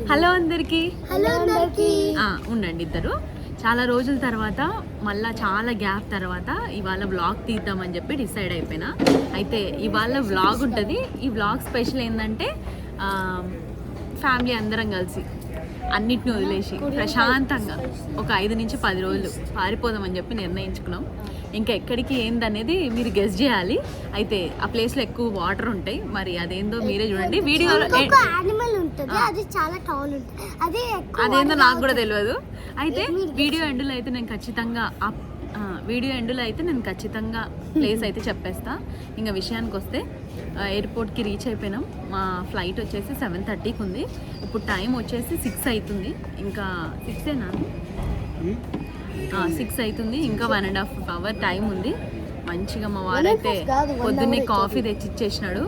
Hello అందరికి. ఉండండి ఇద్దరు. చాలా రోజుల తర్వాత మళ్ళీ చాలా గ్యాప్ తర్వాత ఇవాళ వ్లాగ్ తీద్దామని చెప్పి డిసైడ్ అయిపోయినా. అయితే ఇవాళ వ్లాగ్ ఉంటుంది. ఈ వ్లాగ్ స్పెషల్ ఏంటంటే ఫ్యామిలీ అందరం కలిసి అన్నిటిని వదిలేసి ప్రశాంతంగా ఒక 5 నుంచి 10 రోజులు పారిపోదామని చెప్పి నిర్ణయించుకున్నాం. ఇంకా ఎక్కడికి ఏందనేది మీరు గెస్ చేయాలి. అయితే ఆ ప్లేస్లో ఎక్కువ వాటర్ ఉంటాయి, మరి అదేందో మీరే చూడండి. వీడియోలో అదేందో నాకు కూడా తెలియదు. అయితే వీడియో ఎండ్లో అయితే నేను ఖచ్చితంగా ప్లేస్ అయితే చెప్పేస్తా. ఇంకా విషయానికి వస్తే ఎయిర్పోర్ట్కి రీచ్ అయిపోయినాం. మా ఫ్లైట్ వచ్చేసి 7:30కి ఉంది. ఇప్పుడు టైం వచ్చేసి 6 అవుతుంది. ఇంకా 6 అవుతుంది. ఇంకా 1.5 hour టైం ఉంది. మంచిగా మా వారైతే పొద్దున్నే కాఫీ తెచ్చి ఇచ్చేసినాడు.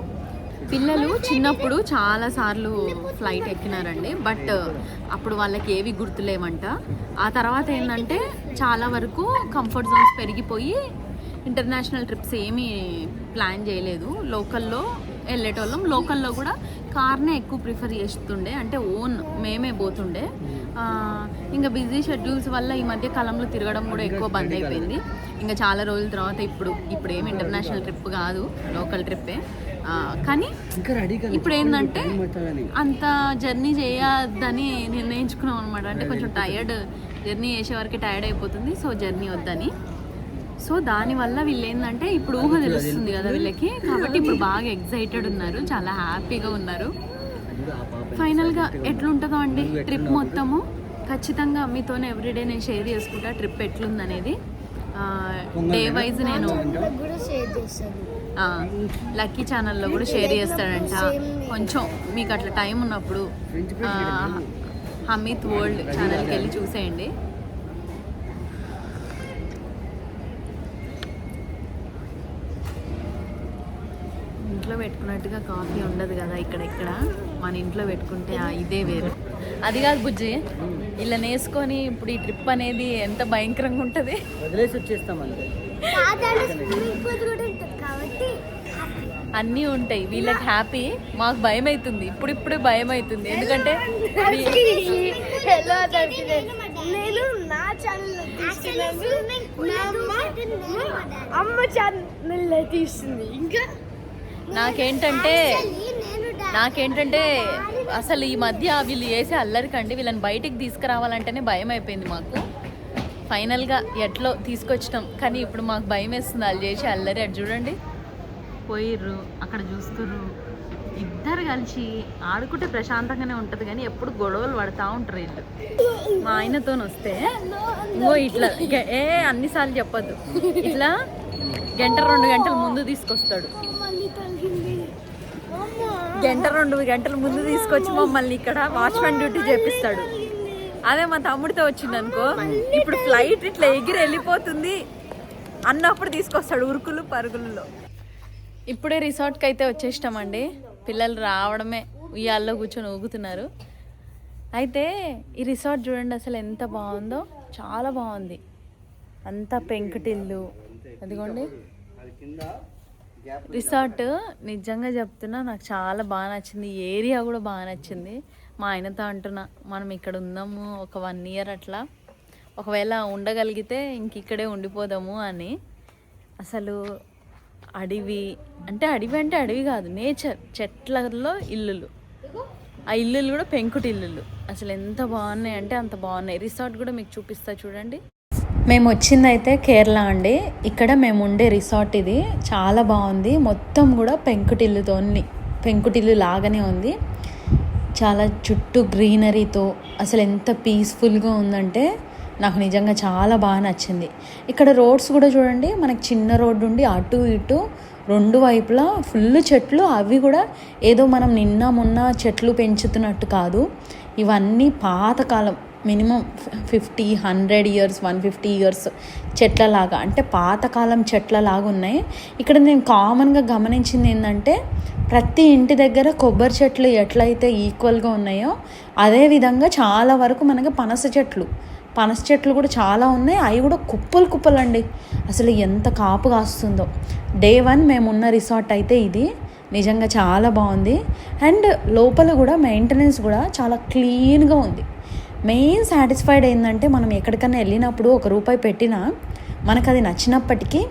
పిల్లలు చిన్నప్పుడు చాలాసార్లు ఫ్లైట్ ఎక్కినారండి, బట్ అప్పుడు వాళ్ళకి ఏవి గుర్తులేమంట. ఆ తర్వాత ఏంటంటే చాలా వరకు కంఫర్ట్ జోన్స్ పెరిగిపోయి ఇంటర్నేషనల్ ట్రిప్స్ ఏమీ ప్లాన్ చేయలేదు. లోకల్లో వెళ్ళేటోళ్ళం. లోకల్లో కూడా కార్నే ఎక్కువ ప్రిఫర్ చేస్తుండే, అంటే ఓన్ మేమే పోతుండే. ఇంకా బిజీ షెడ్యూల్స్ వల్ల ఈ మధ్య కాలంలో తిరగడం కూడా ఎక్కువ బంద్ అయిపోయింది. ఇంకా చాలా రోజుల తర్వాత ఇప్పుడు ఏమి ఇంటర్నేషనల్ ట్రిప్ కాదు, లోకల్ ట్రిప్పే. కానీ ఇప్పుడు ఏంటంటే అంత జర్నీ చేయొద్దని నిర్ణయించుకున్నాం అనమాట. అంటే కొంచెం జర్నీ చేసే వరకు టైర్డ్ అయిపోతుంది, సో జర్నీ వద్దని. సో దానివల్ల వీళ్ళు ఏంటంటే ఇప్పుడు ఊహ తెలుస్తుంది కదా వీళ్ళకి, కాబట్టి ఇప్పుడు బాగా ఎగ్జైటెడ్ ఉన్నారు, చాలా హ్యాపీగా ఉన్నారు. ఫైనల్గా ఎట్లుంటుందో అండి ట్రిప్ మొత్తము ఖచ్చితంగా మీతోనే ఎవ్రీడే నేను షేర్ చేసుకుంటా ట్రిప్ ఎట్లుందనేది. డే వైజ్ నేను లక్కీ ఛానల్లో కూడా షేర్ చేస్తాడంట. కొంచెం మీకు అట్లా టైం ఉన్నప్పుడు హమీద్ వరల్డ్ ఛానల్కి వెళ్ళి చూసేయండి. ఇంట్లో పెట్టుకున్నట్టుగా కాఫీ ఉండదు కదా ఇక్కడ మన ఇంట్లో పెట్టుకుంటే ఇదే వేరు. అది కాదు బుజ్జి, ఇలా నేసుకొని ఇప్పుడు ఈ ట్రిప్ అనేది ఎంత భయంకరంగా ఉంటుంది. వదిలేసి వచ్చేస్తాం అంతే. అన్నీ ఉంటాయి. వీళ్ళకి హ్యాపీ, మాకు భయం అవుతుంది. ఇప్పుడే భయం అవుతుంది. ఎందుకంటే నాకేంటంటే అసలు ఈ మధ్య వీళ్ళు చేసే అల్లరికండి వీళ్ళని బయటికి తీసుకురావాలంటేనే భయం అయిపోయింది మాకు. ఫైనల్గా ఎట్లో తీసుకొచ్చినాం, కానీ ఇప్పుడు మాకు భయం వేస్తుంది వాళ్ళు చేసే అల్లరి. అటు చూడండి, పోయిర్రు అక్కడ చూస్తుర్రు. ఇద్దరు కలిసి ఆడుకుంటే ప్రశాంతంగానే ఉంటుంది, కానీ ఎప్పుడు గొడవలు పడుతూ ఉంటారు వీళ్ళు. మా ఆయనతో వస్తే ఇంకో ఇట్లా అన్నిసార్లు చెప్పొద్దు, ఇట్లా 1-2 గంటల ముందు తీసుకొస్తాడు. 1-2 గంటల ముందు తీసుకొచ్చి మమ్మల్ని ఇక్కడ వాచ్మెన్ డ్యూటీ చేపిస్తాడు. అదే మా తమ్ముడితో వచ్చింది అనుకో, ఇప్పుడు ఫ్లైట్ ఇట్లా ఎగిరి వెళ్ళిపోతుంది అన్నప్పుడు తీసుకొస్తాడు ఉరుకులు పరుగులలో. ఇప్పుడే రిసార్ట్కి అయితే వచ్చేసినామండి. పిల్లలు రావడమే ఉయ్యాల్లో కూర్చొని ఊగుతున్నారు. అయితే ఈ రిసార్ట్ చూడండి అసలు ఎంత బాగుందో, చాలా బాగుంది. అంతా పెంకుటిల్లు. అదిగోండి రిసార్ట్. నిజంగా చెప్తున్నా నాకు చాలా బాగా నచ్చింది. ఏరియా కూడా బాగా నచ్చింది. మా ఆయనతో అంటున్నా మనం ఇక్కడ ఉందాము ఒక 1 year అట్లా, ఒకవేళ ఉండగలిగితే ఇంక ఇక్కడే ఉండిపోదాము అని. అసలు అడవి అంటే అడవి కాదు, నేచర్, చెట్లలో ఇల్లులు. ఆ ఇల్లులు కూడా పెంకుటి ఇల్లులు. అసలు ఎంత బాగున్నాయి అంటే అంత బాగున్నాయి. రిసార్ట్ కూడా మీకు చూపిస్తా చూడండి. మేము వచ్చిందైతే కేరళ అండి. ఇక్కడ మేము ఉండే రిసార్ట్ ఇది. చాలా బాగుంది. మొత్తం కూడా పెంకుటిల్లు లాగానే ఉంది. చాలా చుట్టూ గ్రీనరీతో అసలు ఎంత పీస్ఫుల్గా ఉందంటే నాకు నిజంగా చాలా బాగా నచ్చింది. ఇక్కడ రోడ్స్ కూడా చూడండి, మనకి చిన్న రోడ్డు ఉండి అటు ఇటు 2 వైపులా ఫుల్ చెట్లు. అవి కూడా ఏదో మనం నిన్న మొన్న చెట్లు పెంచుతున్నట్టు కాదు, ఇవన్నీ పాతకాలం, మినిమం 50-100 years 150 years చెట్లలాగా, అంటే పాతకాలం చెట్లలాగా ఉన్నాయి. ఇక్కడ నేను కామన్గా గమనించింది ఏంటంటే ప్రతి ఇంటి దగ్గర కొబ్బరి చెట్లు ఎట్లయితే ఈక్వల్గా ఉన్నాయో అదేవిధంగా చాలా వరకు మనకి పనస చెట్లు కూడా చాలా ఉన్నాయి. అవి కూడా కుప్పలండి. అసలు ఎంత కాపు కాస్తుందో. Day 1 మేమున్న రిసార్ట్ అయితే ఇది. నిజంగా చాలా బాగుంది. అండ్ లోపల కూడా మెయింటెనెన్స్ కూడా చాలా క్లీన్గా ఉంది. మెయిన్ సాటిస్ఫైడ్ ఏంటంటే మనం ఎక్కడికన్నా వెళ్ళినప్పుడు ₹1 పెట్టినా మనకు అది నచ్చినప్పటికీ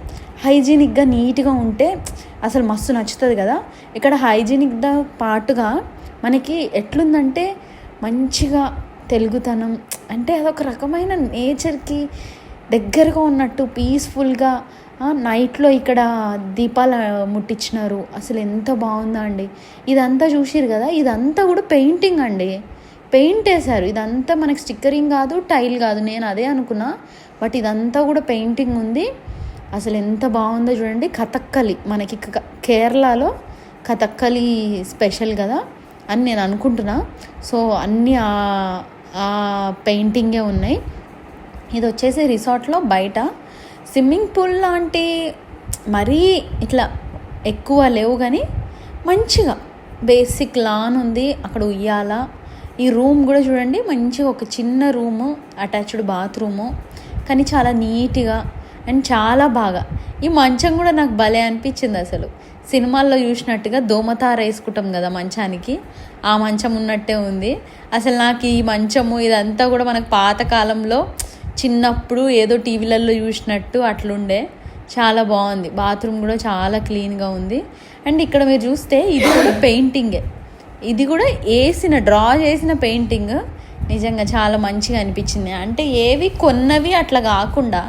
హైజీనిక్గా నీట్గా ఉంటే అసలు మస్తు నచ్చుతుంది కదా. ఇక్కడ హైజీనిక్గా పాటుగా మనకి ఎట్లుందంటే మంచిగా తెలుగుతనం, అంటే అదొక రకమైన నేచర్కి దగ్గరగా ఉన్నట్టు పీస్ఫుల్గా. నైట్లో ఇక్కడ దీపాలు ముట్టించినారు, అసలు ఎంత బాగుందా అండి. ఇదంతా చూసిరు కదా, ఇదంతా కూడా పెయింటింగ్ అండి, పెయింట్ వేశారు. ఇదంతా మనకి స్టిక్కరింగ్ కాదు, టైల్ కాదు, నేను అదే అనుకున్నా. బట్ ఇదంతా కూడా పెయింటింగ్ ఉంది. అసలు ఎంత బాగుందో చూడండి. కథక్కలి మనకి కేరళలో కథక్కలి స్పెషల్ కదా అని నేను అనుకుంటున్నా. సో అన్నీ ఆ పెయింటింగే ఉన్నాయి. ఇది వచ్చేసి రిసార్ట్లో బయట స్విమ్మింగ్ పూల్ లాంటి మరీ ఇట్లా ఎక్కువ లేవు, కానీ మంచిగా బేసిక్ లాన్ ఉంది. అక్కడ ఉయ్యాల. ఈ రూమ్ కూడా చూడండి, మంచిగా ఒక చిన్న రూము, అటాచ్డ్ బాత్రూము, కానీ చాలా నీట్గా అండ్ చాలా బాగా. ఈ మంచం కూడా నాకు భలే అనిపించింది. అసలు సినిమాల్లో చూసినట్టుగా దోమతార వేసుకుంటాం కదా మంచానికి, ఆ మంచం ఉన్నట్టే ఉంది. అసలు నాకు ఈ మంచము ఇదంతా కూడా మనకు పాతకాలంలో చిన్నప్పుడు ఏదో టీవీలలో చూసినట్టు అట్లుండే. చాలా బాగుంది. బాత్రూమ్ కూడా చాలా క్లీన్గా ఉంది. అండ్ ఇక్కడ మీరు చూస్తే ఇది కూడా పెయింటింగే, ఇది కూడా డ్రా చేసిన పెయింటింగ్. నిజంగా చాలా మంచిగా అనిపించింది. అంటే ఏవి కొన్నవి అట్లా కాకుండా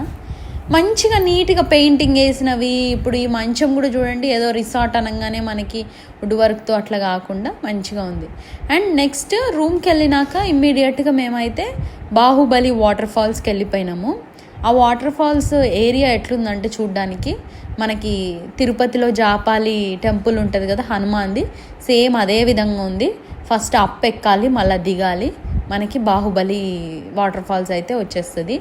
మంచిగా నీట్గా పెయింటింగ్ వేసినవి. ఇప్పుడు ఈ మంచం కూడా చూడండి, ఏదో రిసార్ట్ అనగానే మనకి వుడ్ వర్క్తో అట్లా కాకుండా మంచిగా ఉంది. అండ్ నెక్స్ట్ రూమ్కి వెళ్ళినాక ఇమ్మీడియట్గా మేమైతే బాహుబలి వాటర్ ఫాల్స్కి వెళ్ళిపోయినాము. ఆ వాటర్ ఫాల్స్ ఏరియా ఎట్లుందంటే చూడ్డానికి మనకి తిరుపతిలో జాపాలి టెంపుల్ ఉంటుంది కదా, హనుమాన్ది, సేమ్ అదే విధంగా ఉంది. ఫస్ట్ అప్ ఎక్కాలి, మళ్ళీ దిగాలి. మనకి బాహుబలి వాటర్ ఫాల్స్ అయితే వచ్చేస్తుంది.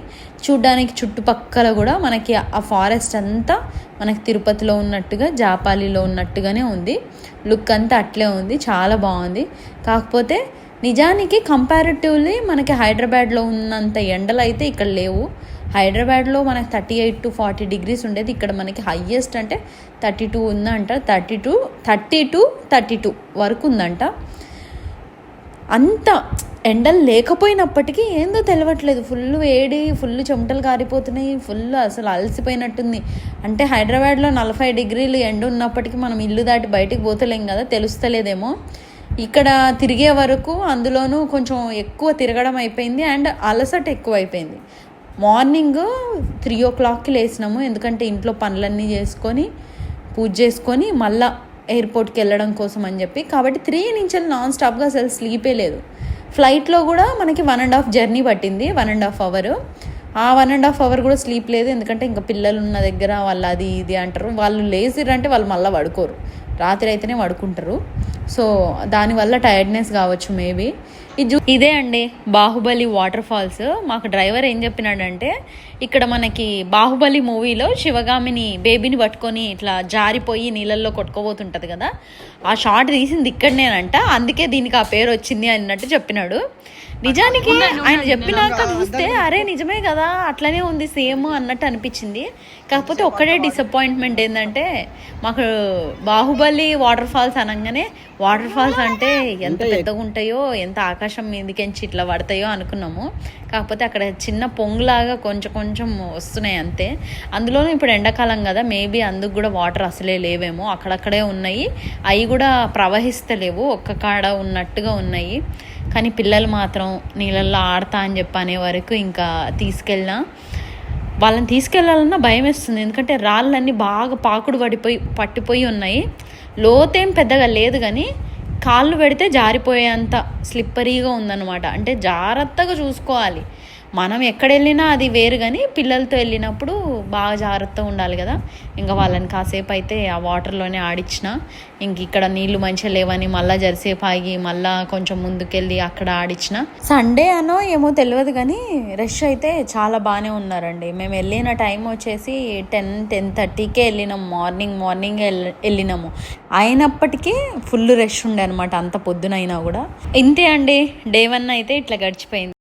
చూడ్డానికి చుట్టుపక్కల కూడా మనకి ఆ ఫారెస్ట్ అంతా మనకి తిరుపతిలో ఉన్నట్టుగా జాపాలిలో ఉన్నట్టుగానే ఉంది. లుక్ అంతా అట్లే ఉంది, చాలా బాగుంది. కాకపోతే నిజానికి కంపారిటివ్లీ మనకి హైదరాబాద్లో ఉన్నంత ఎండలు అయితే ఇక్కడ లేవు. హైదరాబాద్లో మనకి 38 to 40 degrees ఉండేది, ఇక్కడ మనకి హయ్యెస్ట్ అంటే 32 ఉందంట. 32 వరకు ఉందంట. అంత ఎండలు లేకపోయినప్పటికీ ఏందో తెలియట్లేదు, ఫుల్ వేడి, ఫుల్ చెమటలు కారిపోతున్నాయి, ఫుల్ అసలు అలసిపోయినట్టుంది. అంటే హైదరాబాద్లో 40 degrees ఎండ ఉన్నప్పటికీ మనం ఇల్లు దాటి బయటికి పోతలేం కదా, తెలుస్తలేదేమో. ఇక్కడ తిరిగే వరకు అందులోనూ కొంచెం ఎక్కువ తిరగడం అయిపోయింది అండ్ అలసట ఎక్కువ అయిపోయింది. మార్నింగ్ 3 o'clockకి లేచినాము, ఎందుకంటే ఇంట్లో పనులన్నీ చేసుకొని పూజ చేసుకొని మళ్ళీ ఎయిర్పోర్ట్కి వెళ్ళడం కోసం అని చెప్పి. కాబట్టి 3 నుంచి నాన్ స్టాప్గా అసలు స్లీపే లేదు. ఫ్లైట్లో కూడా మనకి 1.5 జర్నీ పట్టింది, 1.5 hour. ఆ 1.5 hour కూడా స్లీప్ లేదు, ఎందుకంటే ఇంకా పిల్లలు ఉన్న దగ్గర వాళ్ళు అది ఇది అంటారు. వాళ్ళు లేచిరంటే వాళ్ళు మళ్ళీ పడుకోరు, రాత్రి అయితేనే పడుకుంటారు. సో దానివల్ల టైర్డ్నెస్ కావచ్చు మేబీ. ఇదే అండి బాహుబలి వాటర్ ఫాల్స్. మాకు డ్రైవర్ ఏం చెప్పినాడంటే, ఇక్కడ మనకి బాహుబలి మూవీలో శివగామిని బేబీని పట్టుకొని ఇట్లా జారిపోయి నీళ్ళల్లో కొట్టుకోబోతుంటుంది కదా, ఆ షాట్ తీసింది ఇక్కడనేనంట, అందుకే దీనికి ఆ పేరు వచ్చింది అన్నట్టు చెప్పినాడు. నిజానికి ఆయన చెప్పినాక చూస్తే అరే నిజమే కదా, అట్లనే ఉంది సేమ్ అన్నట్టు అనిపించింది. కాకపోతే ఒక్కడే డిసప్పాయింట్మెంట్ ఏంటంటే, మాకు బాహుబలి వాటర్ ఫాల్స్ అనగానే వాటర్ ఫాల్స్ అంటే ఎంత పెద్దగా ఉంటాయో, ఎంత ఆకాశం మీదకించి ఇట్లా పడతాయో అనుకున్నాము. కాకపోతే అక్కడ చిన్న పొంగులాగా కొంచెం వస్తున్నాయి అంతే. అందులోనూ ఇప్పుడు ఎండాకాలం కదా, మేబీ అందుకు కూడా వాటర్ అసలే లేవేమో, అక్కడక్కడే ఉన్నాయి. అవి కూడా ప్రవహిస్తలేవు, ఒక్క కాడ ఉన్నట్టుగా ఉన్నాయి. కానీ పిల్లలు మాత్రం నీళ్ళల్లో ఆడతా అని చెప్పి అనే వరకు ఇంకా వాళ్ళని తీసుకెళ్ళాలన్నా భయం వేస్తుంది, ఎందుకంటే రాళ్ళన్నీ బాగా పట్టిపోయి ఉన్నాయి. లోతేం పెద్దగా లేదు, కానీ కాళ్ళు పెడితే జారిపోయేంత స్లిప్పరీగా ఉందన్నమాట. అంటే జాగ్రత్తగా చూసుకోవాలి. మనం ఎక్కడ వెళ్ళినా అది వేరు, కానీ పిల్లలతో వెళ్ళినప్పుడు బాగా జాగ్రత్తగా ఉండాలి కదా. ఇంకా వాళ్ళని కాసేపు అయితే ఆ వాటర్లోనే ఆడించిన. ఇంక ఇక్కడ నీళ్లు మంచిగా లేవని మళ్ళీ జరసేపు ఆగి మళ్ళీ కొంచెం ముందుకెళ్ళి అక్కడ ఆడించిన. సండే అనో ఏమో తెలియదు, కానీ రష్ అయితే చాలా బాగానే ఉన్నారండి. మేము వెళ్ళిన టైం వచ్చేసి 10-10:30కే వెళ్ళినాము, మార్నింగ్ వెళ్ళినాము. అయినప్పటికీ ఫుల్ రష్ ఉండే అనమాట, అంత పొద్దునైనా కూడా. ఇంతే అండి, డే 1 అయితే ఇట్లా గడిచిపోయింది.